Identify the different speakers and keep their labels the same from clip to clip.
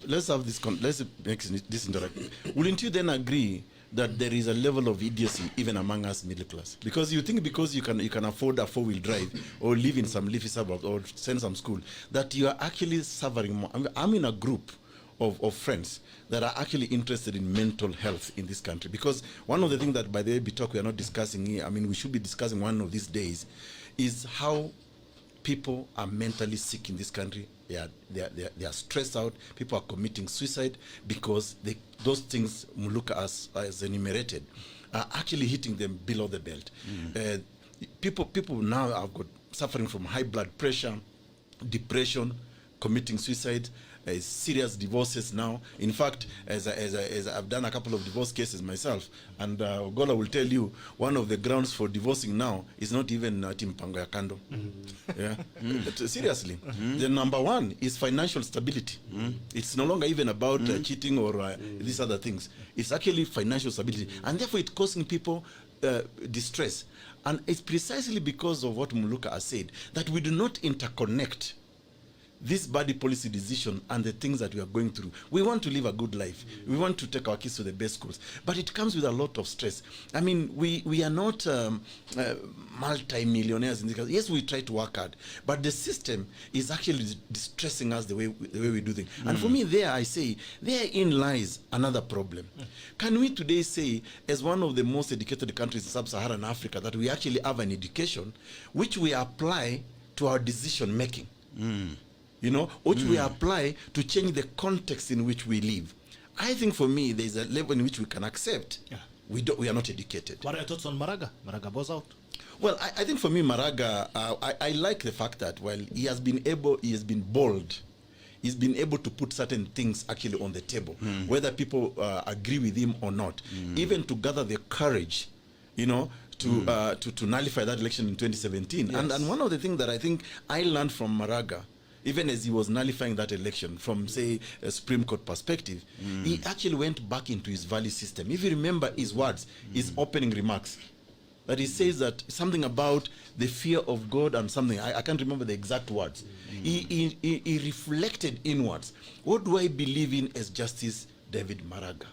Speaker 1: let's have this. Let's make this interactive. Wouldn't you then agree that there is a level of idiocy even among us middle class? Because you think because you can afford a 4-wheel drive or live in some leafy suburbs or send some school, that you are actually suffering more. I'm in a group of friends that are actually interested in mental health in this country. Because one of the things that, by the way, we are not discussing here, I mean, we should be discussing one of these days, is how people are mentally sick in this country. They are stressed out. People are committing suicide because those things Muluka as enumerated are actually hitting them below the belt. People now have got suffering from high blood pressure, depression, committing suicide, serious divorces now. In fact, as I've done a couple of divorce cases myself, and OGOLLA will tell you, one of the grounds for divorcing now is not even timpango ya kando. Yeah. But seriously, the number one is financial stability. It's no longer even about cheating or these other things. It's actually financial stability, and therefore it's causing people distress. And it's precisely because of what Muluka has said that we do not interconnect this body policy decision and the things that we are going through. We want to live a good life. We want to take our kids to the best schools. But it comes with a lot of stress. I mean, we are not multi-millionaires in this country. Yes, we try to work hard. But the system is actually distressing us the way we do things. And for me, there I say, therein lies another problem. Can we today say, as one of the most educated countries in sub-Saharan Africa, that we actually have an education which we apply to our decision making? You know, which we apply to change the context in which we live. I think for me, there is a level in which we can accept we are not educated.
Speaker 2: What are your thoughts on Maraga? Maraga bows out.
Speaker 1: Well, I think for me, Maraga, I like the fact that while he has been bold, he's been able to put certain things actually on the table, whether people agree with him or not, even to gather the courage, you know, to nullify that election in 2017. Yes. And one of the things that I think I learned from Maraga, even as he was nullifying that election from, say, a Supreme Court perspective, he actually went back into his value system. If you remember his words, his opening remarks, that he says that something about the fear of God and something, I can't remember the exact words. He reflected inwards. What do I believe in as Justice David Maraga?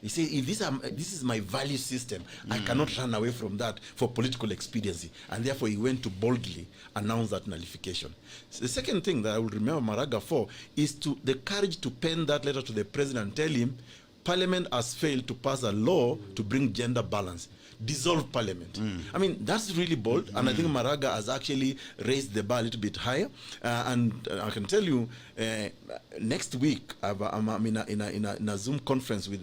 Speaker 1: He said, if this is my value system, I cannot run away from that for political expediency. And therefore, he went to boldly announce that nullification. So the second thing that I will remember Maraga for is the courage to pen that letter to the president and tell him, Parliament has failed to pass a law to bring gender balance. Dissolve Parliament. I mean, that's really bold, and I think Maraga has actually raised the bar a little bit higher. And I can tell you, next week I'm in a Zoom conference with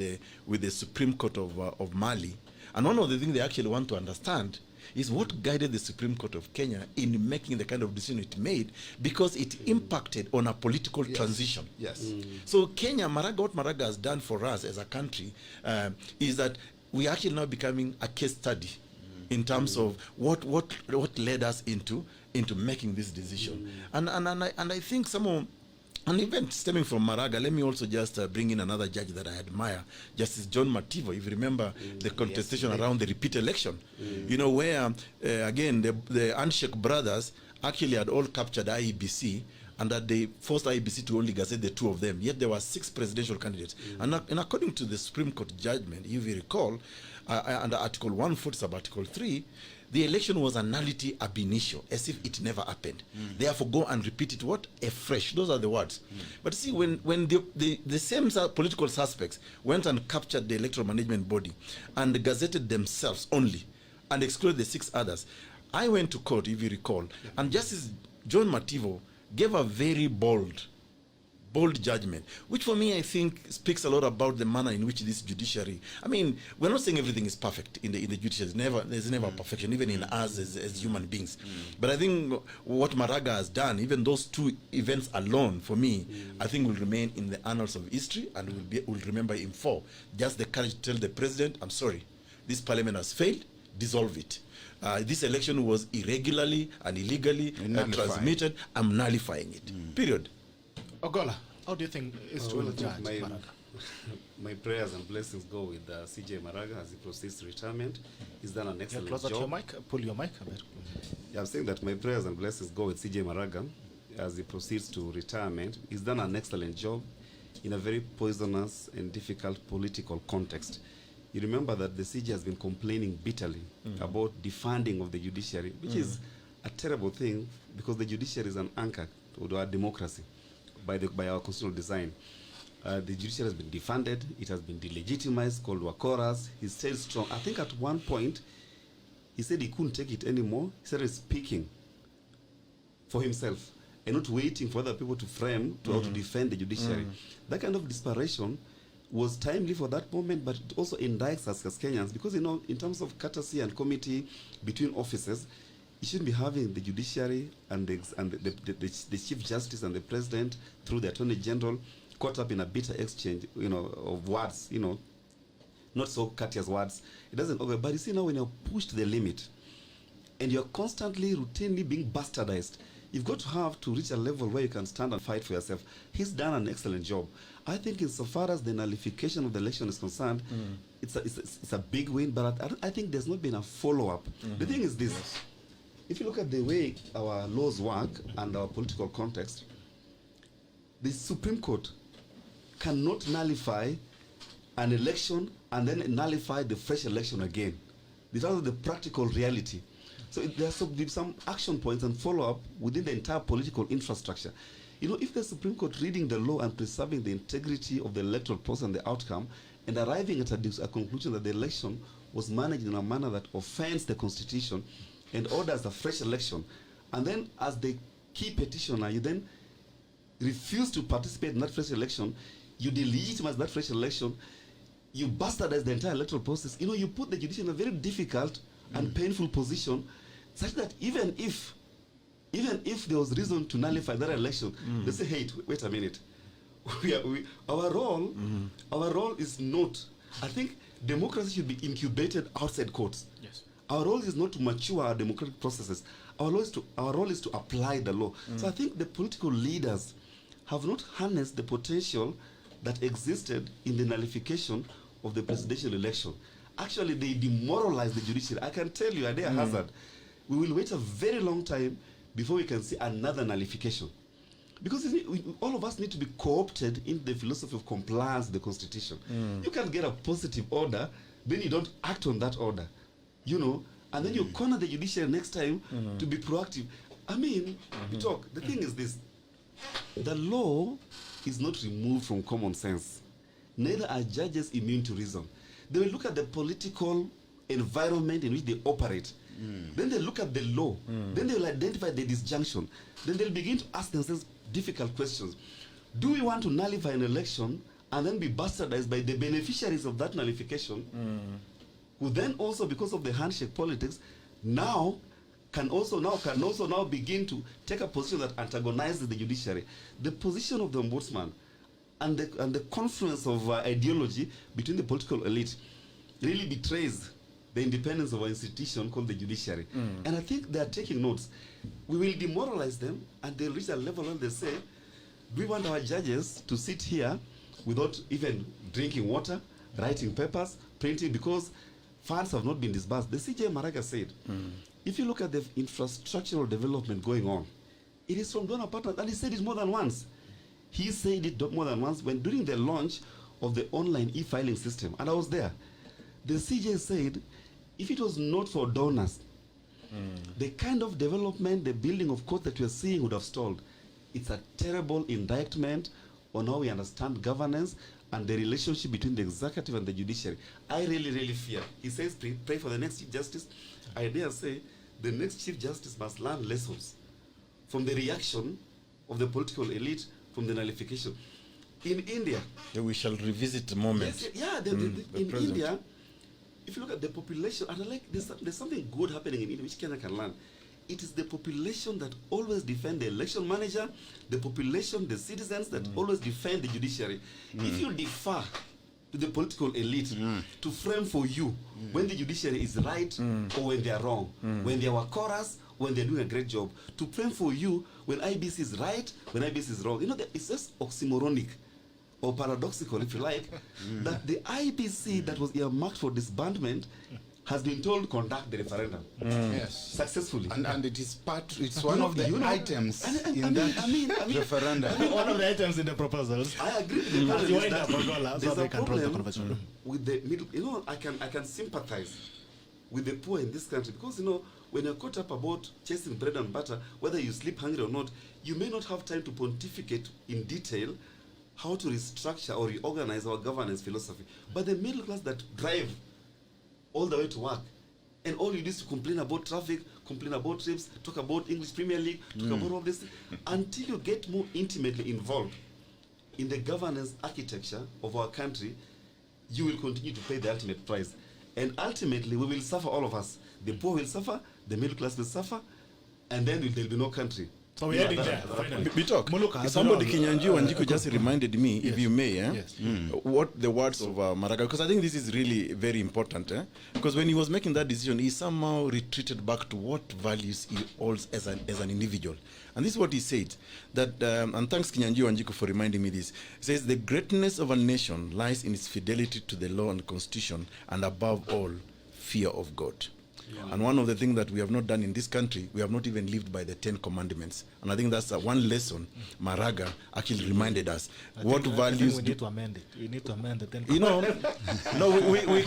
Speaker 1: the Supreme Court of Mali, and one of the things they actually want to understand is what guided the Supreme Court of Kenya in making the kind of decision it made, because it impacted on a political transition.
Speaker 3: Yes.
Speaker 1: So Kenya, what Maraga has done for us as a country is that we are actually now becoming a case study in terms of what led us into making this decision. And I think an event stemming from Maraga, let me also just bring in another judge that I admire, Justice John Mativo. If you remember the contestation around the repeat election, you know, where, again, the Handshake brothers actually had all captured IEBC, and that they forced IEBC to only gazette the two of them. Yet there were 6 presidential candidates. And according to the Supreme Court judgment, if you recall, under Article 140 sub Article 3, the election was a nullity ab initio, as if it never happened. Therefore, go and repeat it, afresh. Those are the words. But see, when the same political suspects went and captured the Electoral Management Body and gazetted themselves only and excluded the 6 others, I went to court, if you recall, and Justice John Mativo gave a very bold judgment, which for me I think speaks a lot about the manner in which this judiciary, I mean, we're not saying everything is perfect in the judiciary. There's never perfection, even in us as human beings. But I think what Maraga has done, even those 2 events alone, for me, I think will remain in the annals of history, and we'll remember him for just the courage to tell the president, I'm sorry, this parliament has failed, dissolve it. This election was irregularly and illegally transmitted. I'm nullifying it. Period.
Speaker 2: OGOLLA, how do you think is to judge Maraga?
Speaker 4: My prayers and blessings go with CJ Maraga as he proceeds to retirement. He's done an excellent job.
Speaker 2: Closer to your mic. Pull your mic a bit.
Speaker 4: Yeah, I'm saying that my prayers and blessings go with CJ Maraga as he proceeds to retirement. He's done an excellent job. in a very poisonous and difficult political context. You remember that the CJ has been complaining bitterly about defunding of the judiciary, which is a terrible thing because the judiciary is an anchor to our democracy by our constitutional design. The judiciary has been defunded, it has been delegitimized, called Wakoras. He stayed strong. I think at one point, he said he couldn't take it anymore. He started speaking for himself and not waiting for other people to frame to how to defend the judiciary. That kind of desperation was timely for that moment, but it also indicts us as Kenyans because, you know, in terms of courtesy and committee between offices, you shouldn't be having the judiciary and the Chief Justice and the President through the Attorney General caught up in a bitter exchange, you know, of words, you know, not so courteous words. It doesn't over. But you see now when you're pushed to the limit and you're constantly, routinely being bastardized, you've got to reach a level where you can stand and fight for yourself. He's done an excellent job. I think insofar as the nullification of the election is concerned, it's a big win, but I think there's not been a follow-up. The thing is this. Yes. If you look at the way our laws work and our political context, the Supreme Court cannot nullify an election and then nullify the fresh election again. These are the practical reality. So there are some action points and follow-up within the entire political infrastructure. You know, if the Supreme Court reading the law and preserving the integrity of the electoral process and the outcome and arriving at a conclusion that the election was managed in a manner that offends the Constitution and orders a fresh election, and then as the key petitioner, you then refuse to participate in that fresh election, you delegitimize that fresh election, you bastardize the entire electoral process, you know, you put the judiciary in a very difficult and painful position, such that even if there was reason to nullify that election, they say, hey, wait a minute. Our role is not, I think democracy should be incubated outside courts.
Speaker 2: Yes.
Speaker 4: Our role is not to mature our democratic processes. Our role is to apply the law. So I think the political leaders have not harnessed the potential that existed in the nullification of the presidential election. Actually, they demoralized the judiciary. I can tell you, at their hazard, we will wait a very long time before we can see another nullification. Because all of us need to be co-opted in the philosophy of compliance with the Constitution. You can get a positive order, then you don't act on that order, you know, and then you corner the judiciary next time to be proactive. I mean, we talk. The thing is this. The law is not removed from common sense. Neither are judges immune to reason. They will look at the political environment in which they operate. Then they look at the law. Then they will identify the disjunction. Then they'll begin to ask themselves difficult questions. Do we want to nullify an election and then be bastardized by the beneficiaries of that nullification, who then also, because of the handshake politics, can also now begin to take a position that antagonizes the judiciary? The position of the ombudsman and the confluence of ideology between the political elite really betrays the independence of our institution called the judiciary. And I think they are taking notes. We will demoralize them, and they'll reach a level where they say, we want our judges to sit here without even drinking water, writing papers, printing, because funds have not been disbursed. The CJ Maraga said, if you look at the infrastructural development going on, it is from donor partners, and he said it more than once. He said it more than once when during the launch of the online e-filing system, and I was there. The CJ said, if it was not for donors, the kind of development, the building of courts that we are seeing would have stalled. It's a terrible indictment on how we understand governance and the relationship between the executive and the judiciary. I really, really fear. He says, pray for the next Chief Justice. I dare say, the next Chief Justice must learn lessons from the reaction of the political elite from the nullification. In India,
Speaker 1: we shall revisit the moment.
Speaker 4: Yes, in India, if you look at the population, and I like there's something good happening in India which Kenya can learn. It is the population that always defend the election manager, the population, the citizens that always defend the judiciary. If you defer to the political elite to frame for you when the judiciary is right or when they are wrong, when they are chorus, when they're doing a great job, to frame for you when IBC is right, when IBC is wrong. You know, it's just oxymoronic or paradoxical, if you like, that the IBC that was earmarked for disbandment has been told conduct the referendum
Speaker 3: Yes.
Speaker 4: successfully.
Speaker 3: And it is it's one of the items in that referendum.
Speaker 2: One of the items in the proposals.
Speaker 4: I agree with the
Speaker 2: As you wind
Speaker 4: that
Speaker 2: up OGOLLA, so
Speaker 4: there's
Speaker 2: they
Speaker 4: a
Speaker 2: control the
Speaker 4: problem
Speaker 2: conversation.
Speaker 4: with the middle. I can sympathize with the poor in this country, because when you're caught up about chasing bread and butter, whether you sleep hungry or not, you may not have time to pontificate in detail how to restructure or reorganize our governance philosophy. But the middle class that drive all the way to work, and all you do is to complain about traffic, complain about trips, talk about English Premier League, talk about all this, until you get more intimately involved in the governance architecture of our country, you will continue to pay the ultimate price. And ultimately, we will suffer, all of us. The poor will suffer, the middle class will suffer, and then there will be no country.
Speaker 2: So we're heading there.
Speaker 1: We talk.
Speaker 2: Muluka,
Speaker 1: Somebody, Kinyanji Wanjiku, just reminded me, if you may,
Speaker 2: Yes.
Speaker 1: what the words of Maraga, because I think this is really very important. Because when he was making that decision, he somehow retreated back to what values he holds as an individual. And this is what he said, that, and thanks Kinyanji Wanjiku for reminding me this, he says, the greatness of a nation lies in its fidelity to the law and constitution, and above all, fear of God. Yeah. And one of the things that we have not done in this country, we have not even lived by the 10 commandments. And I think that's one lesson Maraga actually reminded us.
Speaker 2: I
Speaker 1: what
Speaker 2: think
Speaker 1: values
Speaker 2: we need to amend it. We need to amend the 10
Speaker 1: we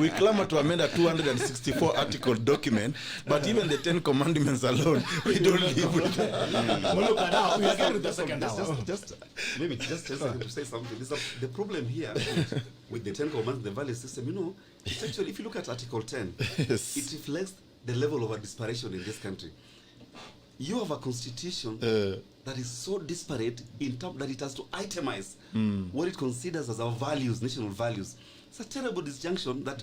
Speaker 1: clamor to amend a 264 article document, but even the 10 commandments alone, we don't live with them.
Speaker 2: Muluka, now we are getting to the second hour.
Speaker 4: Maybe just a second to say something. The problem here with the 10 commandments, the value system, it's actually, if you look at Article 10,
Speaker 1: Yes.
Speaker 4: it reflects the level of our desperation in this country. You have a constitution that is so disparate in terms that it has to itemize what it considers as our values, national values. It's a terrible disjunction that,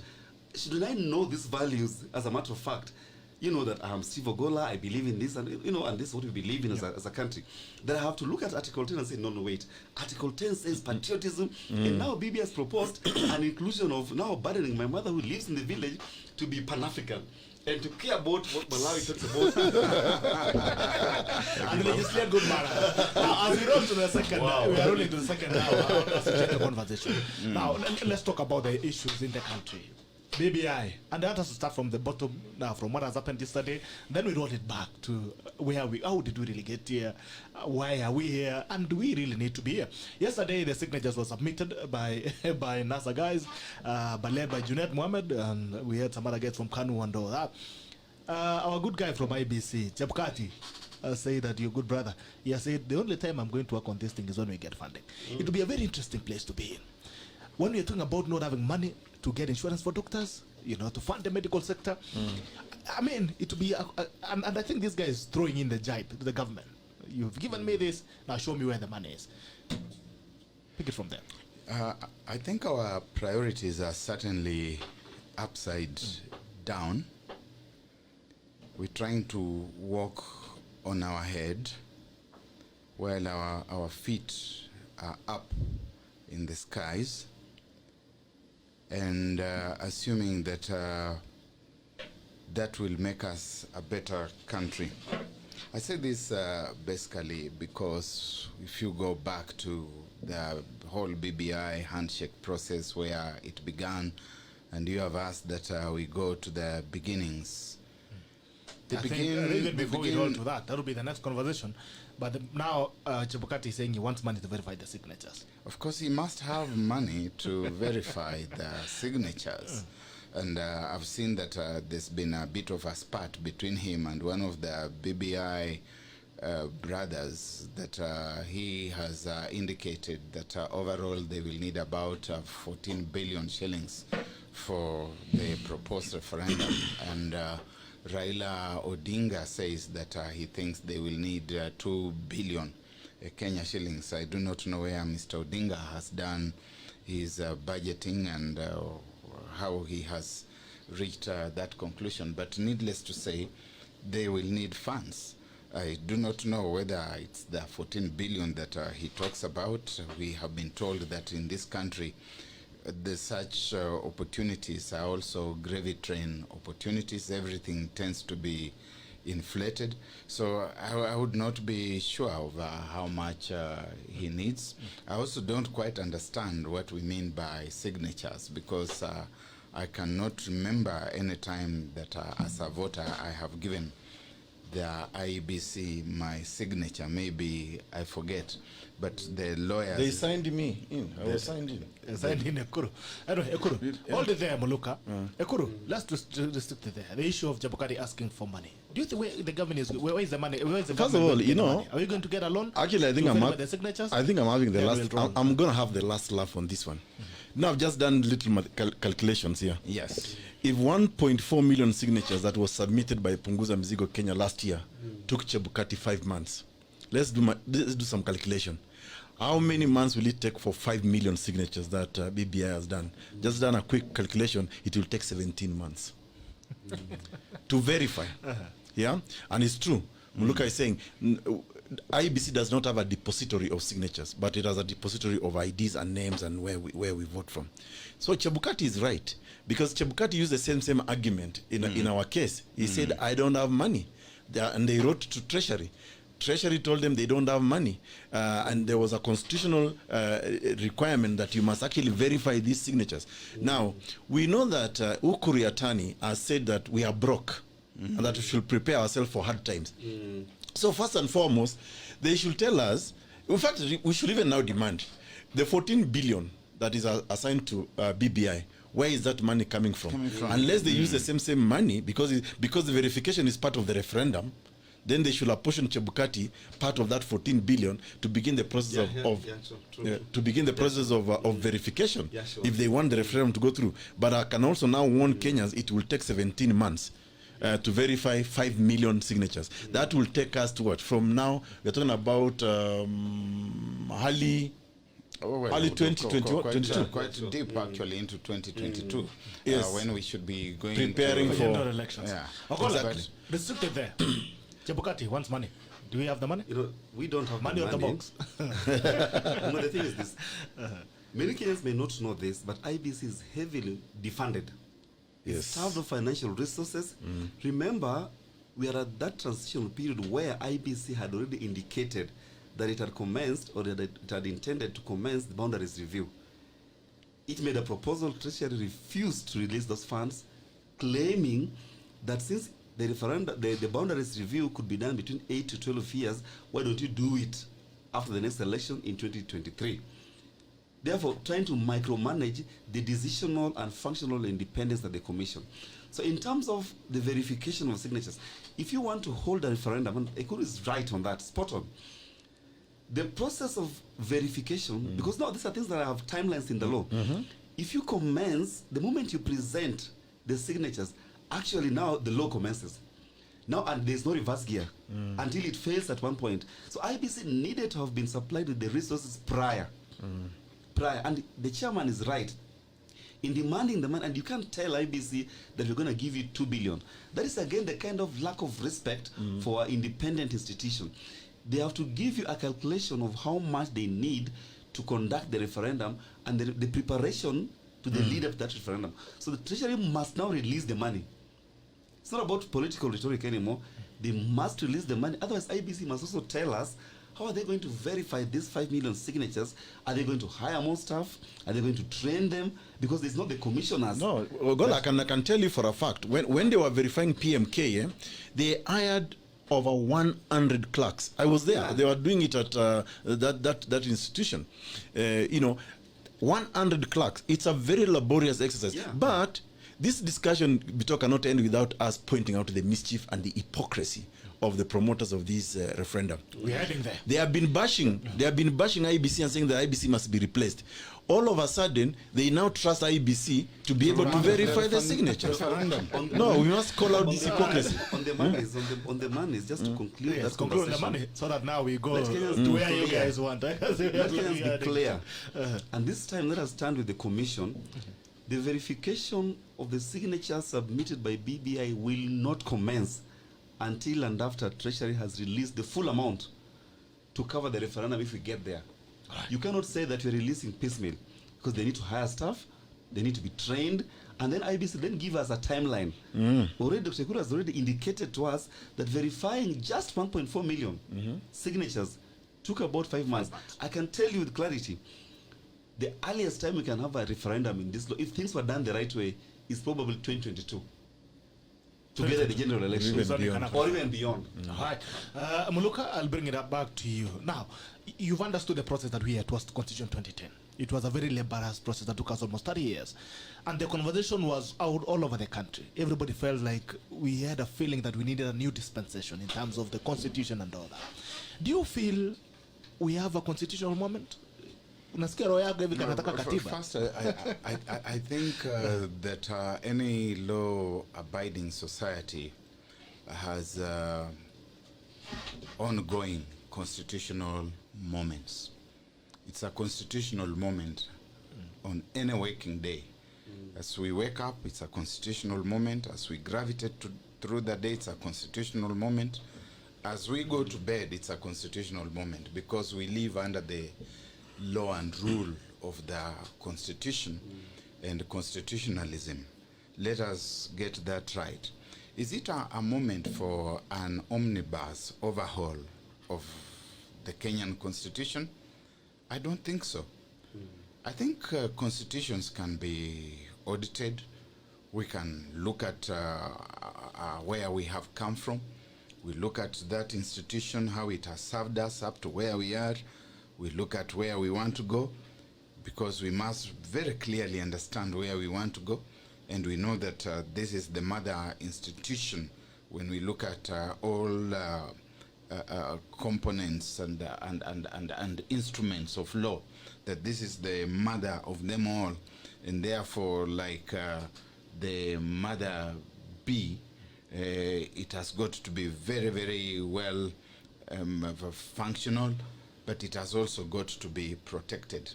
Speaker 4: should I know these values as a matter of fact, that I am Steve OGOLLA, I believe in this, and and this is what we believe in as a country. Then I have to look at Article 10 and say, no, wait. Article 10 says patriotism, and now Bibi has proposed an inclusion of now burdening my mother who lives in the village to be Pan-African and to care about what Malawi talks about.
Speaker 2: And legislate good manner. Now, as we roll to the second, we are rolling to the second hour. Let's change the conversation. Now, let's talk about the issues in the country. BBI, and that has to start from the bottom now, from what has happened yesterday. Then we roll it back to how did we really get here? Why are we here? And do we really need to be here? Yesterday, the signatures were submitted by NASA guys, but led by Junaid Mohammed, and we had some other guys from Kanu and all that. Our good guy from IBC, Chepkati, say that you're a good brother. He has said, the only time I'm going to work on this thing is when we get funding. It will be a very interesting place to be in. When we're talking about not having money to get insurance for doctors, to fund the medical sector, I mean, it will be, and I think this guy is throwing in the jibe to the government. You've given me this, now show me where the money is. Pick it from there.
Speaker 3: I think our priorities are certainly upside down. We're trying to walk on our head while our feet are up in the skies, and assuming that that will make us a better country. I say this basically because if you go back to the whole BBI handshake process where it began, and you have asked that we go to the beginnings.
Speaker 2: Even before we roll to that will be the next conversation. But now Chebukati is saying he wants money to verify the signatures.
Speaker 3: Of course, he must have money to verify the signatures. And I've seen that there's been a bit of a spat between him and one of the BBI brothers, that he has indicated that overall they will need about 14 billion shillings for the proposed referendum. And Raila Odinga says that he thinks they will need 2 billion Kenya shillings. I do not know where Mr. Odinga has done his budgeting and how he has reached that conclusion. But needless to say, they will need funds. I do not know whether it's the 14 billion that he talks about. We have been told that in this country, the such opportunities are also gravy train opportunities. Everything tends to be inflated. So I would not be sure of how much he needs. I also don't quite understand what we mean by signatures, because I cannot remember any time that as a voter I have given the IEBC my signature. Maybe I forget, but the lawyers...
Speaker 1: They signed me in. I was signed in.
Speaker 2: Signed in EKURU. Anyway, EKURU, hold it there, Muluka. EKURU, let's restrict it there. The issue of Chebukati asking for money. Do you think where the government is? Where is the money? Where is the
Speaker 1: First of all, you know,
Speaker 2: are we going to get a loan?
Speaker 1: Actually, I think
Speaker 2: the signatures.
Speaker 1: I think I'm having the last. I'm going to have the last laugh on this one. Now I've just done little calculations here.
Speaker 3: Yes.
Speaker 1: If 1.4 million signatures that was submitted by Punguza Mzigo Kenya last year took Chebukati 5 months, let's do some calculation. How many months will it take for 5 million signatures that BBI has done? Just done a quick calculation, it will take 17 months to verify. Yeah, and it's true. Muluka is saying IEBC does not have a depository of signatures, but it has a depository of IDs and names and where we vote from. So Chebukati is right, because Chebukati used the same argument in our case. He said, I don't have money. And they wrote to Treasury. Treasury told them they don't have money. And there was a constitutional requirement that you must actually verify these signatures. Now, we know that UKURU attorney has said that we are broke and that we should prepare ourselves for hard times. So first and foremost, they should tell us, in fact, we should even now demand the 14 billion that is assigned to BBI. Where is that money coming from? Unless they use the same money, because the verification is part of the referendum, then they should apportion Chebukati part of that 14 billion to begin the process of verification if they want the referendum to go through. But I can also now warn Kenyans it will take 17 months. To verify 5 million signatures. That will take us to what? From now, we're talking about early 2022.
Speaker 3: Quite deep, actually, into 2022.
Speaker 1: Yes.
Speaker 3: When we should be going
Speaker 1: preparing
Speaker 3: to,
Speaker 1: for
Speaker 2: elections.
Speaker 3: Yeah.
Speaker 2: Exactly. Restricted there. Chebukati wants money. Do we have the money?
Speaker 4: You know, we don't have
Speaker 2: money
Speaker 4: the
Speaker 2: on the box.
Speaker 4: No, the thing is this. Many Kenyans may not know this, but IBC is heavily defunded. It's starved of financial resources. Remember, we are at that transitional period where IBC had already indicated that it had commenced, or that it had intended to commence, the boundaries review. It made a proposal. Treasury refused to release those funds, claiming that since the referendum, the boundaries review could be done between 8 to 12 years, why don't you do it after the next election in 2023? Therefore, trying to micromanage the decisional and functional independence of the commission. So in terms of the verification of signatures, if you want to hold a referendum, and EKURU is right on that, spot on. The process of verification, because now these are things that have timelines in the law. If you commence, the moment you present the signatures, actually now the law commences. Now, and there's no reverse gear until it fails at one point. So IBC needed to have been supplied with the resources prior. And the chairman is right in demanding the money, and you can't tell IBC that we're going to give you 2 billion. That is again the kind of lack of respect for an independent institution. They have to give you a calculation of how much they need to conduct the referendum and the preparation to the lead up to that referendum. So the Treasury must now release the money. It's not about political rhetoric anymore. They must release the money. Otherwise, IBC must also tell us, how are they going to verify these 5 million signatures? Are they going to hire more staff? Are they going to train them? Because it's not the commissioners. No,
Speaker 1: Ogolla, I can tell you for a fact, when they were verifying PMK, they hired over 100 clerks. I was there. Yeah. They were doing it at that institution. 100 clerks. It's a very laborious exercise. Yeah. But this discussion cannot end without us pointing out the mischief and the hypocrisy of the promoters of this referendum.
Speaker 2: We're heading there.
Speaker 1: They have been bashing IBC and saying that IBC must be replaced. All of a sudden, they now trust IBC to be able to verify the signatures. No, we must call out this hypocrisy.
Speaker 4: On the money, just to conclude that
Speaker 2: conclude the money, so that now we go to where you guys want.
Speaker 4: Let us be clear. And this time, let us stand with the commission. The verification of the signatures submitted by BBI will not commence until and after Treasury has released the full amount to cover the referendum if we get there. Right. You cannot say that you're releasing piecemeal, because they need to hire staff, they need to be trained, and then IBC then give us a timeline. Already, Dr. EKURU has already indicated to us that verifying just 1.4 million signatures took about 5 months. I can tell you with clarity, the earliest time we can have a referendum in this law, if things were done the right way, is probably 2022 to get at the general election,
Speaker 1: Even beyond.
Speaker 4: or even beyond.
Speaker 2: All right. Muluka, I'll bring it up back to you. Now, you've understood the process that we had towards the Constitution 2010. It was a very laborious process that took us almost 30 years. And the conversation was out all over the country. Everybody felt like we had a feeling that we needed a new dispensation in terms of the Constitution and all that. Do you feel we have a constitutional moment? Unasikia roho yako hivi kanataka katiba?
Speaker 3: First, I think that any law-abiding society has ongoing constitutional moments. It's a constitutional moment on any waking day. As we wake up, it's a constitutional moment. As we gravitate through the day, it's a constitutional moment. As we go to bed, it's a constitutional moment because we live under the law and rule of the Constitution and constitutionalism. Let us get that right. Is it a moment for an omnibus overhaul of the Kenyan Constitution? I don't think so. I think constitutions can be audited. We can look at where we have come from. We look at that institution, how it has served us up to where we are. We look at where we want to go, because we must very clearly understand where we want to go. And we know that this is the mother institution when we look at all components and instruments of law, that this is the mother of them all. And therefore, like the mother bee, it has got to be very, very well functional, but it has also got to be protected.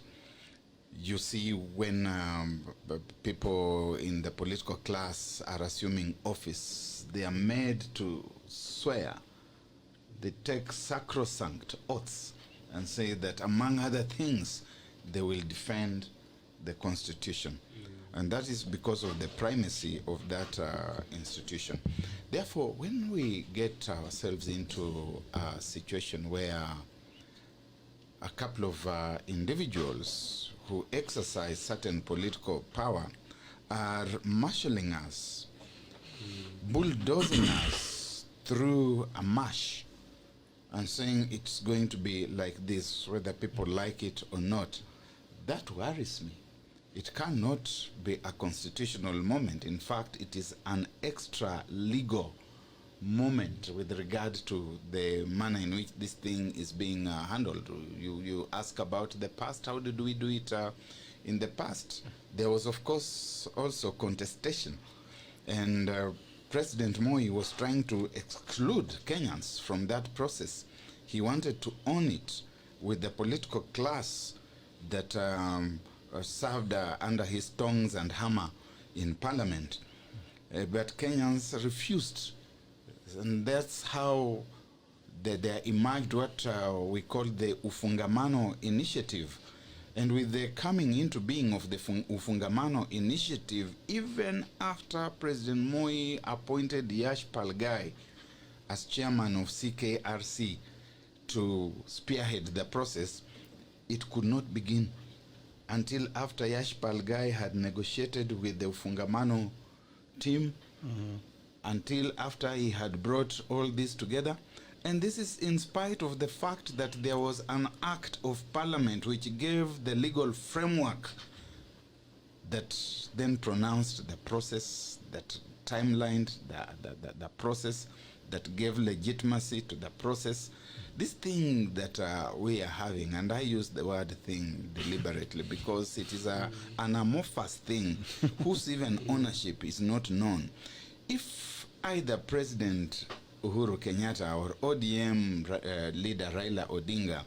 Speaker 3: You see, when people in the political class are assuming office, they are made to swear. They take sacrosanct oaths and say that, among other things, they will defend the Constitution. And that is because of the primacy of that institution. Therefore, when we get ourselves into a situation where a couple of individuals who exercise certain political power are marshalling us, bulldozing us through a marsh and saying it's going to be like this, whether people like it or not, that worries me. It cannot be a constitutional moment. In fact, it is an extra legal moment with regard to the manner in which this thing is being handled. You ask about the past. How did we do it in the past? There was, of course, also contestation. And President Moi was trying to exclude Kenyans from that process. He wanted to own it with the political class that served under his tongs and hammer in parliament. But Kenyans refused. And that's how there emerged what we call the Ufungamano Initiative. And with the coming into being of the Ufungamano Initiative, even after President Moi appointed Yash Palgai as chairman of CKRC to spearhead the process, it could not begin until after Yash Palgai had negotiated with the Ufungamano team, until after he had brought all this together. And this is in spite of the fact that there was an act of parliament which gave the legal framework that then pronounced the process, that timelined the process, that gave legitimacy to the process. This thing that we are having, and I use the word thing deliberately because it is an amorphous thing whose even ownership is not known. If either President Uhuru Kenyatta or ODM leader Raila Odinga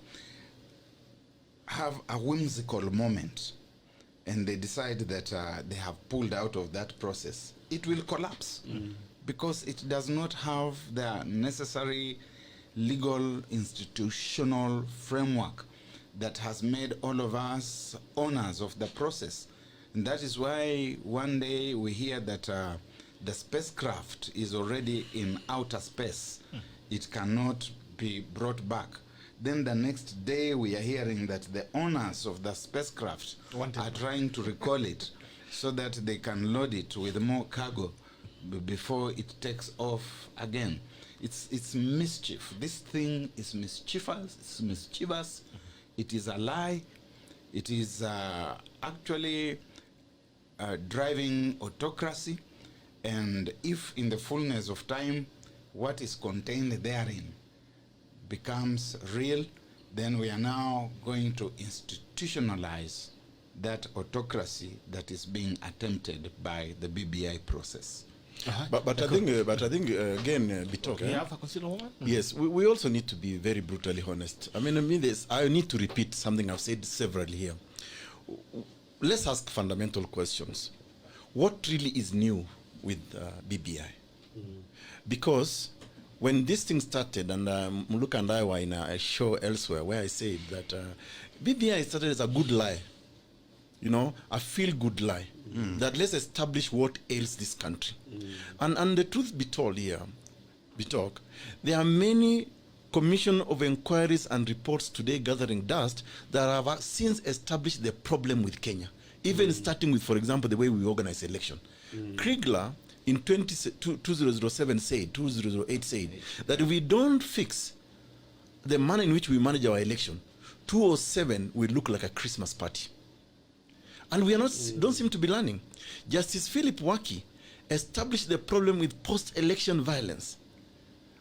Speaker 3: have a whimsical moment and they decide that they have pulled out of that process, it will collapse because it does not have the necessary legal institutional framework that has made all of us owners of the process. And that is why one day we hear that the spacecraft is already in outer space. It cannot be brought back. Then the next day we are hearing that the owners of the spacecraft are trying to recall it. so that they can load it with more cargo before it takes off again. It's mischief. This thing is mischievous. It's mischievous. It is a lie. It is actually driving autocracy. And if in the fullness of time, what is contained therein becomes real, then we are now going to institutionalize that autocracy that is being attempted by the BBI process.
Speaker 1: But I think again, Bitok.
Speaker 2: You have a consider woman?
Speaker 1: Yes, we also need to be very brutally honest. I mean, I need to repeat something I've said severally here. Let's ask fundamental questions. What really is new with BBI? Because when this thing started, and Muluka and I were in a show elsewhere where I said that BBI started as a good lie, a feel-good lie, that let's establish what ails this country. And the truth be told here, Bitok, there are many commission of inquiries and reports today gathering dust that have since established the problem with Kenya, even starting with, for example, the way we organize election. Kriegler in 2008 said that if we don't fix the manner in which we manage our election, 2007 will look like a Christmas party. And we are don't seem to be learning. Justice Philip Waki established the problem with post-election violence.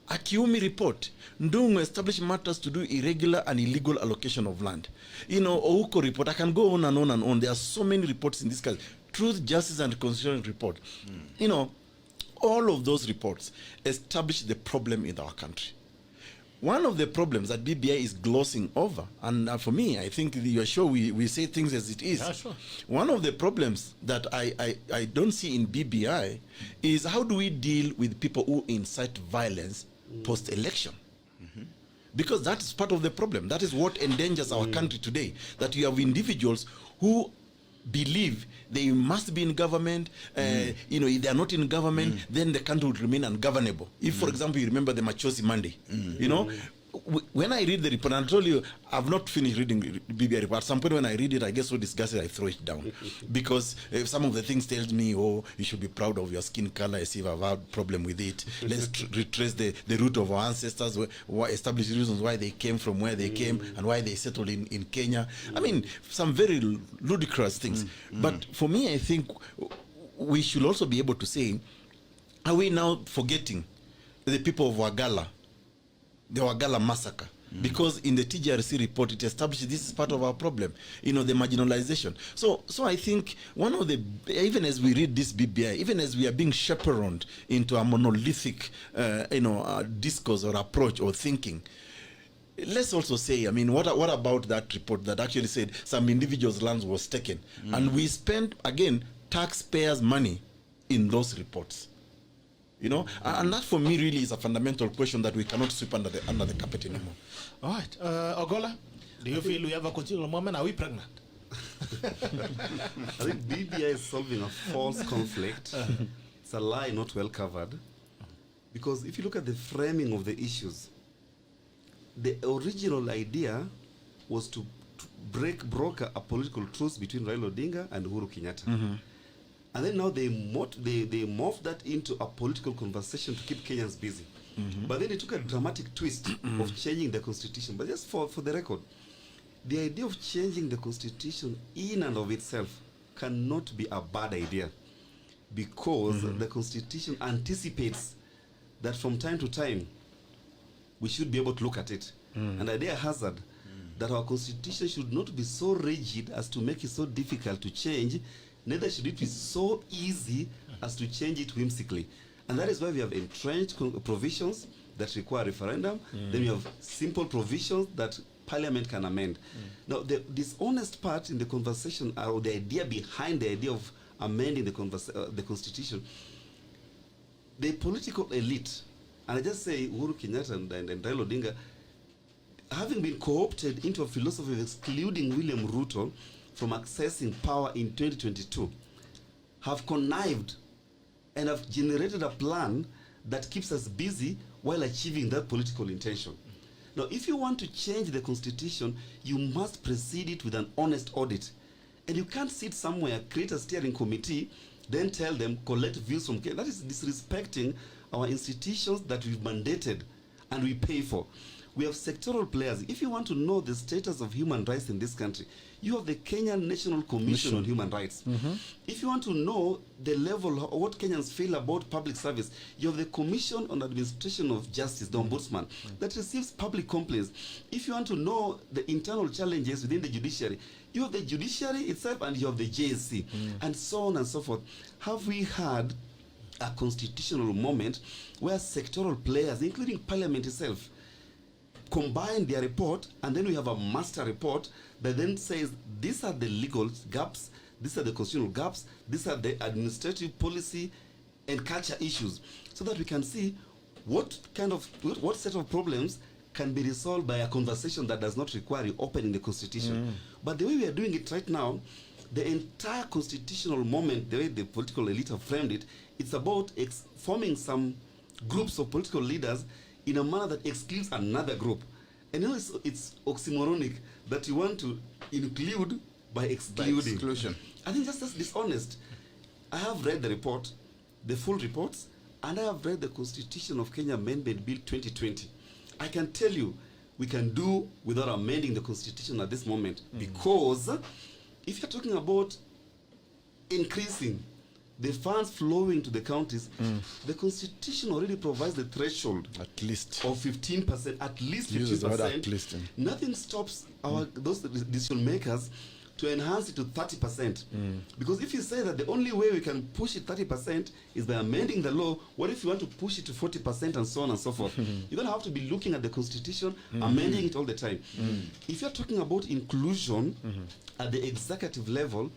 Speaker 1: A Kiumi report, Ndungu established matters to do irregular and illegal allocation of land. OUKO report, I can go on and on and on. There are so many reports in this case. Truth, Justice and Constitutional report. All of those reports establish the problem in our country. One of the problems that BBI is glossing over, and for me, I think you are sure we say things as it is.
Speaker 2: Yeah, sure.
Speaker 1: One of the problems that I don't see in BBI is how do we deal with people who incite violence post-election? Because that is part of the problem. That is what endangers our country today, that you have individuals who believe they must be in government, if they are not in government, then the country would remain ungovernable. If, for example, you remember the Machozi Monday, when I read the report, and I told you, I've not finished reading the BBI report. At some point when I read it, I get so disgusted, I throw it down. Because some of the things tells me, you should be proud of your skin color. I see I've had a problem with it. Let's retrace the root of our ancestors, establish reasons why they came from where they came and why they settled in Kenya. I mean, some very ludicrous things. But for me, I think we should also be able to say, are we now forgetting the people of Wagala, the Wagala massacre? Because in the TGRC report, it established this is part of our problem, the marginalization. So I think one of the, even as we read this BBI, even as we are being chaperoned into a monolithic, discourse or approach or thinking, let's also say, I mean, what about that report that actually said some individuals' lands was taken, and we spent, again, taxpayers' money in those reports? And that for me really is a fundamental question that we cannot sweep under the carpet anymore.
Speaker 2: All right. Ogolla, do you feel we have a continual moment? Are we pregnant?
Speaker 4: I think BBI is solving a false conflict. It's a lie not well covered. Because if you look at the framing of the issues, the original idea was to broker a political truce between Raila Odinga and Uhuru Kenyatta. And then now they morphed that into a political conversation to keep Kenyans busy. But then they took a dramatic twist of changing the constitution. But just for the record, the idea of changing the constitution in and of itself cannot be a bad idea, because the constitution anticipates that from time to time we should be able to look at it. And the idea hazard that our constitution should not be so rigid as to make it so difficult to change, neither should it be so easy as to change it whimsically. And that is why we have entrenched provisions that require referendum. Then we have simple provisions that Parliament can amend. Now, the dishonest part in the conversation, or the idea behind the idea of amending the Constitution, the political elite, and I just say Uhuru Kenyatta and Raila Odinga, having been co-opted into a philosophy of excluding William Ruto from accessing power in 2022, have connived and have generated a plan that keeps us busy while achieving that political intention. Now, if you want to change the constitution, you must precede it with an honest audit And you can't sit somewhere, create a steering committee, then tell them, collect views from Kenya. That is disrespecting our institutions that we've mandated and we pay for. We have sectoral players. If you want to know the status of human rights in this country, you have the Kenyan National Commission on Human Rights. If you want to know the level, what Kenyans feel about public service, you have the Commission on Administration of Justice, the Ombudsman, that receives public complaints. If you want to know the internal challenges within the judiciary, you have the judiciary itself and you have the JSC, and so on and so forth. Have we had a constitutional moment where sectoral players, including Parliament itself, combine their report, and then we have a master report that then says these are the legal gaps, these are the constitutional gaps, these are the administrative policy and culture issues, so that we can see what set of problems can be resolved by a conversation that does not require opening the constitution. But the way we are doing it right now, the entire constitutional moment, the way the political elite have framed it, it's about forming some groups of political leaders in a manner that excludes another group. And you know, it's oxymoronic that you want to include by excluding.
Speaker 3: By exclusion.
Speaker 4: I think that's dishonest. I have read the report, the full reports, and I have read the Constitution of Kenya Amendment Bill 2020. I can tell you, we can do without amending the Constitution at this moment, because if you're talking about increasing the funds flowing to the counties, the Constitution already provides the threshold
Speaker 1: At least.
Speaker 4: of 15%, at least
Speaker 1: Uses the word
Speaker 4: 15%.
Speaker 1: at least.
Speaker 4: Nothing stops those decision makers to enhance it to 30%. Because if you say that the only way we can push it 30% is by amending the law, what if you want to push it to 40% and so on and so forth? You're going to have to be looking at the Constitution, amending it all the time. If you're talking about inclusion at the executive level,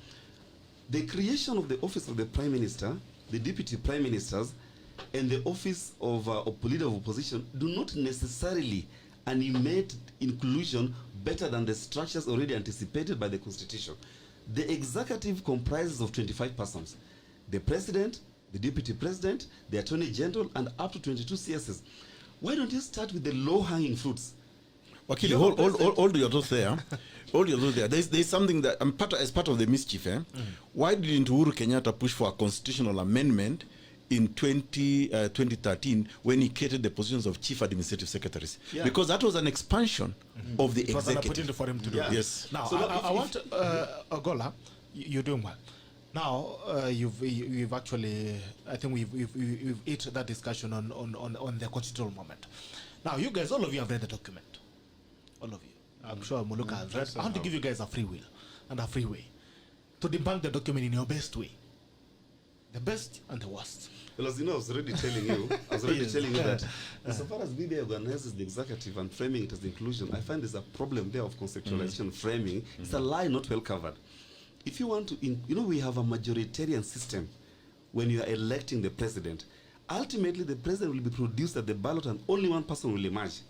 Speaker 4: the creation of the office of the Prime Minister, the Deputy Prime Ministers, and the office of leader of opposition do not necessarily animate inclusion better than the structures already anticipated by the Constitution. The executive comprises of 25 persons: the President, the Deputy President, the Attorney General, and up to 22 CSs. Why don't you start with the low-hanging fruits?
Speaker 1: Wakili, hold your thoughts there. Hold your thoughts there. There's something that as part of the mischief. Why didn't Uhuru Kenyatta push for a constitutional amendment in 2013 when he created the positions of chief administrative secretaries? Because that was an expansion of the
Speaker 2: It was an
Speaker 1: executive.
Speaker 2: opportunity for him to do
Speaker 4: Yeah.
Speaker 2: that.
Speaker 1: Yes.
Speaker 2: Now,
Speaker 4: So
Speaker 2: I want Ogolla, you're doing well. Now, you've actually, I think we've hit that discussion on the constitutional moment. Now, you guys, all of you have read the document. All of you. I'm sure Muluka has read. I want to give you guys a free will and a free way to debunk the document in your best way. The best and the worst.
Speaker 4: Well, as you know, I was already telling you, that as far as BBI organizes the executive and framing it as inclusion, I find there's a problem there of conceptualization framing. It's a lie not well covered. If you want to, we have a majoritarian system when you are electing the president. Ultimately, the president will be produced at the ballot and only one person will emerge.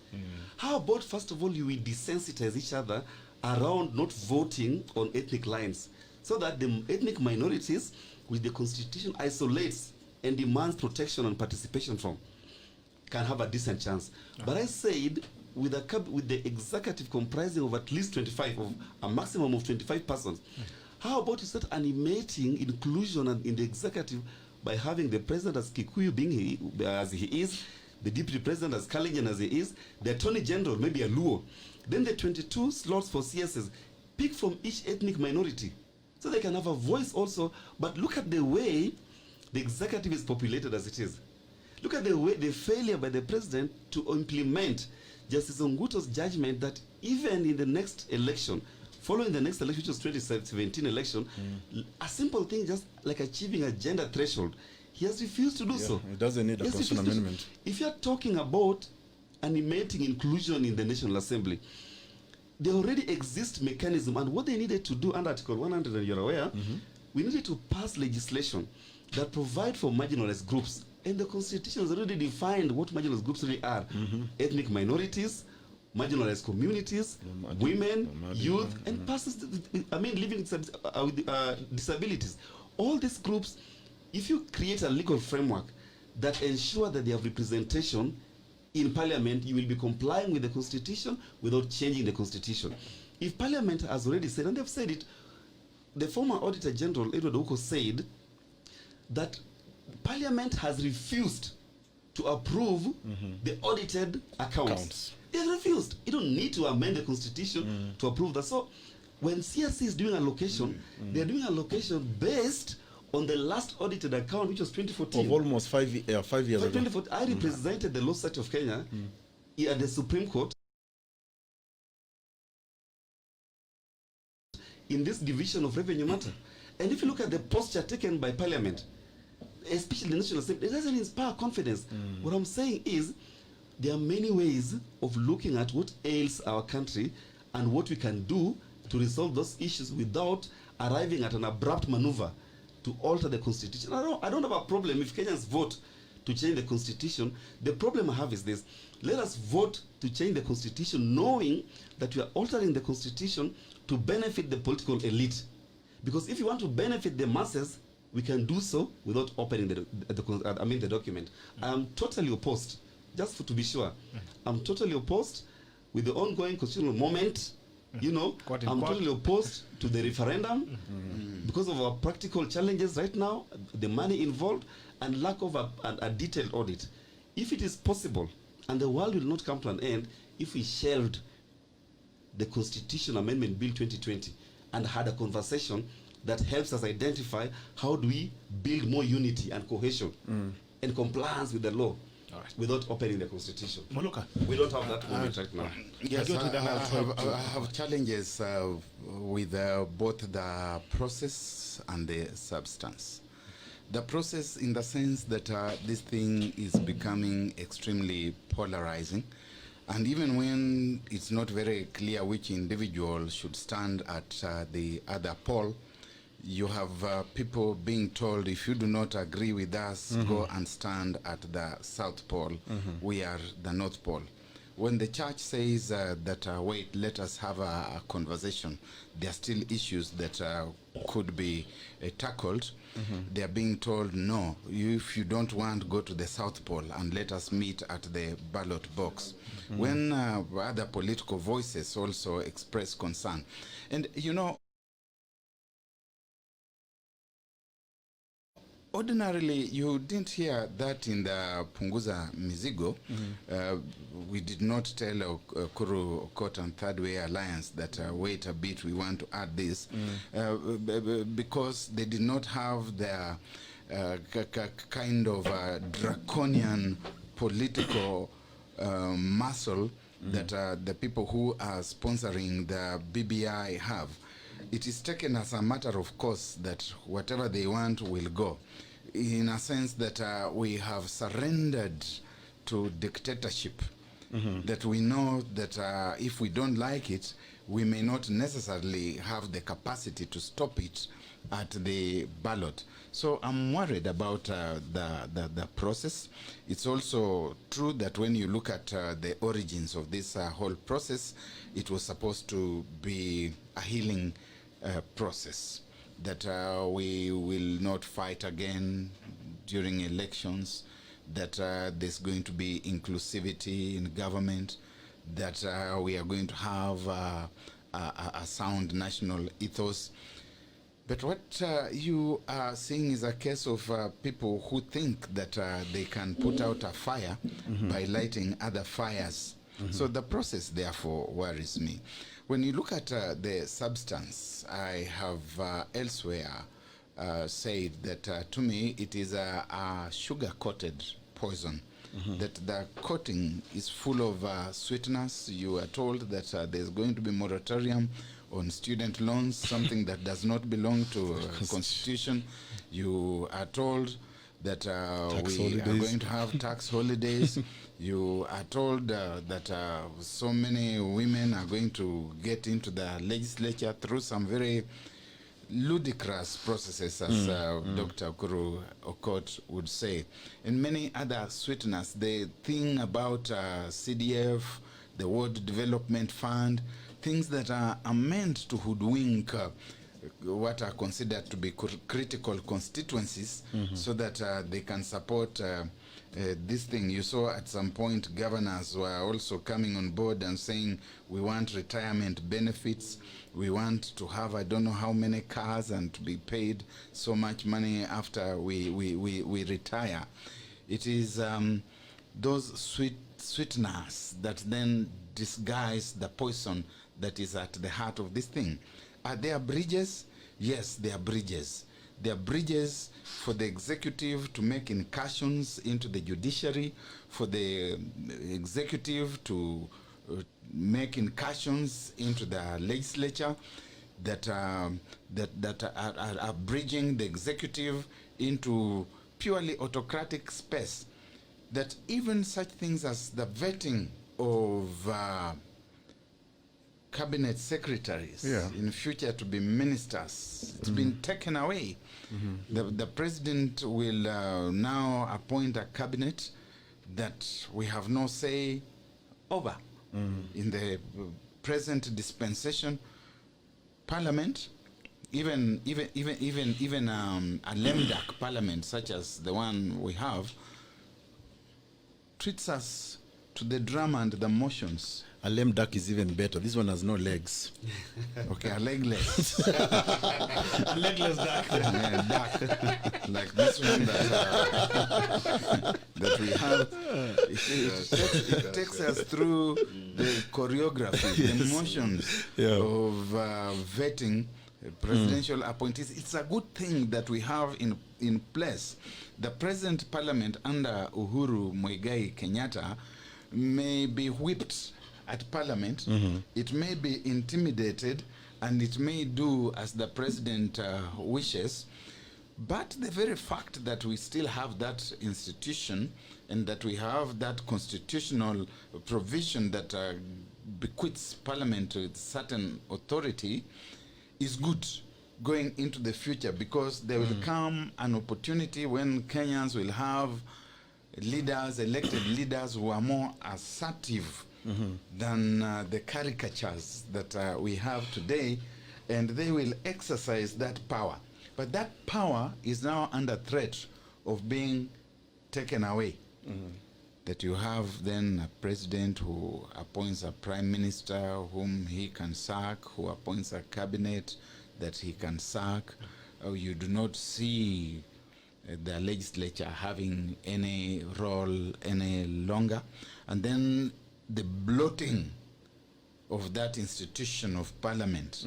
Speaker 4: How about, first of all, you will desensitize each other around not voting on ethnic lines, so that the ethnic minorities, which the Constitution isolates and demands protection and participation from, can have a decent chance. But I said, with the executive comprising of at least 25, of a maximum of 25 persons, how about you start animating inclusion in the executive by having the president as Kikuyu being as he is, the deputy president as Kalenjin as he is, the attorney general maybe a Luo, then the 22 slots for CSs, pick from each ethnic minority, so they can have a voice also. But look at the way the executive is populated as it is. Look at the failure by the president to implement Justice Onguto's judgment that even in the next election, following the next election, which was 2017 election, a simple thing just like achieving a gender threshold, he has refused to do so.
Speaker 1: It doesn't need a constitutional amendment.
Speaker 4: If you're talking about animating inclusion in the National Assembly, there already exists mechanism, and what they needed to do under Article 100, and you're aware, we needed to pass legislation that provide for marginalized groups, and the Constitution has already defined what marginalized groups really are: ethnic minorities, marginalized communities, women, youth, and persons living with disabilities. All these groups, if you create a legal framework that ensure that they have representation in Parliament, you will be complying with the Constitution without changing the Constitution. If Parliament has already said, and they've said it, the former Auditor General, Edward Ouko, said that Parliament has refused to approve the audited accounts. They have refused. You don't need to amend the constitution to approve that. So when CRC is doing allocation, they're doing allocation based on the last audited account, which was 2014.
Speaker 1: Of almost 5 years
Speaker 4: So
Speaker 1: ago.
Speaker 4: I represented the Law Society of Kenya at the Supreme Court in this division of revenue matter. And if you look at the posture taken by Parliament, especially the National Assembly, it doesn't inspire confidence. What I'm saying is there are many ways of looking at what ails our country and what we can do to resolve those issues without arriving at an abrupt maneuver to alter the constitution. I don't have a problem if Kenyans vote to change the constitution. The problem I have is this: let us vote to change the constitution knowing that we are altering the constitution to benefit the political elite. Because if you want to benefit the masses, we can do so without opening the document. I am totally opposed, just to be sure, I'm totally opposed with the ongoing constitutional moment. You know, I'm totally opposed to the referendum because of our practical challenges right now, the money involved, and lack of a detailed audit. If it is possible, and the world will not come to an end if we shelved the Constitution Amendment Bill 2020 and had a conversation that helps us identify how do we build more unity and cohesion and compliance with the law without opening the constitution.
Speaker 2: Muluka.
Speaker 4: We don't have that moment right now.
Speaker 3: Yes, I have challenges with both the process and the substance. The process in the sense that this thing is becoming extremely polarizing, and even when it's not very clear which individual should stand at the other pole, you have people being told, if you do not agree with us, go and stand at the South Pole. We are the North Pole. When the church says that, wait, let us have a conversation, there are still issues that could be tackled. They are being told, no, if you don't want, go to the South Pole and let us meet at the ballot box. When other political voices also express concern. And, you know, ordinarily, you didn't hear that in the Punguza Mizigo. We did not tell EKURU, AUKOT, and Third Way Alliance that wait a bit, we want to add this, because they did not have their kind of draconian political muscle that the people who are sponsoring the BBI have. It is taken as a matter of course that whatever they want will go, in a sense that we have surrendered to dictatorship, that we know that if we don't like it, we may not necessarily have the capacity to stop it at the ballot. So I'm worried about the process. It's also true that when you look at the origins of this whole process, it was supposed to be a healing process, that we will not fight again during elections, that there's going to be inclusivity in government, that we are going to have a sound national ethos. But what you are seeing is a case of people who think that they can put out a fire by lighting other fires. So the process, therefore, worries me. When you look at the substance, I have elsewhere said that to me it is a sugar-coated poison, that the coating is full of sweetness. You are told that there's going to be moratorium on student loans, something that does not belong to Constitution. You are told that we are going to have tax holidays. You are told that so many women are going to get into the legislature through some very ludicrous processes, as Dr. EKURU AUKOT would say. And many other sweeteners. The thing about CDF, the World Development Fund, things that are meant to hoodwink what are considered to be critical constituencies, so that they can support this thing. You saw at some point governors were also coming on board and saying we want retirement benefits, we want to have I don't know how many cars and to be paid so much money after we retire. It is those sweeteners that then disguise the poison that is at the heart of this thing. Are there bridges? Yes, there are bridges. There are bridges for the executive to make incursions into the judiciary, for the executive to make incursions into the legislature, that are bridging the executive into purely autocratic space. That even such things as the vetting of cabinet secretaries in future to be ministers, it's been taken away. The president will now appoint a cabinet that we have no say over. In the present dispensation, Parliament, even a lame duck parliament such as the one we have, treats us to the drum and the motions.
Speaker 1: A lame duck is even better. This one has no legs.
Speaker 3: Okay, a legless.
Speaker 2: A legless duck.
Speaker 3: Yeah, duck. Like this one that we have. It takes us through the choreography, the motions of vetting presidential appointees. It's a good thing that we have in place. The present parliament under Uhuru Muigai Kenyatta may be whipped at parliament, it may be intimidated, and it may do as the president wishes, but the very fact that we still have that institution and that we have that constitutional provision that bequeaths parliament with certain authority is good going into the future, because there will come an opportunity when Kenyans will have leaders, elected leaders, who are more assertive than the caricatures that we have today, and they will exercise that power. But that power is now under threat of being taken away. That you have then a president who appoints a prime minister whom he can sack, who appoints a cabinet that he can sack. You do not see the legislature having any role any longer. And then the bloating of that institution of parliament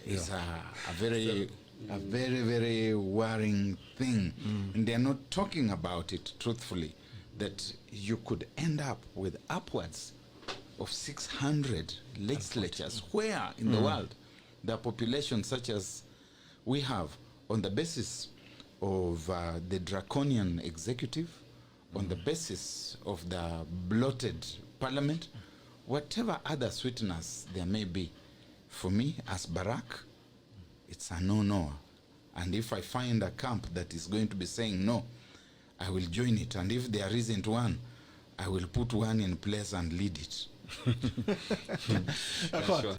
Speaker 3: is a very, very worrying thing. And they're not talking about it truthfully, that you could end up with upwards of 600 legislatures. Where in the world the population such as we have, on the basis of the draconian executive, on the basis of the bloated parliament, whatever other sweeteners there may be, for me as Barrack, it's a no-no. And if I find a camp that is going to be saying no, I will join it. And if there isn't one, I will put one in place and lead it.
Speaker 2: Sure.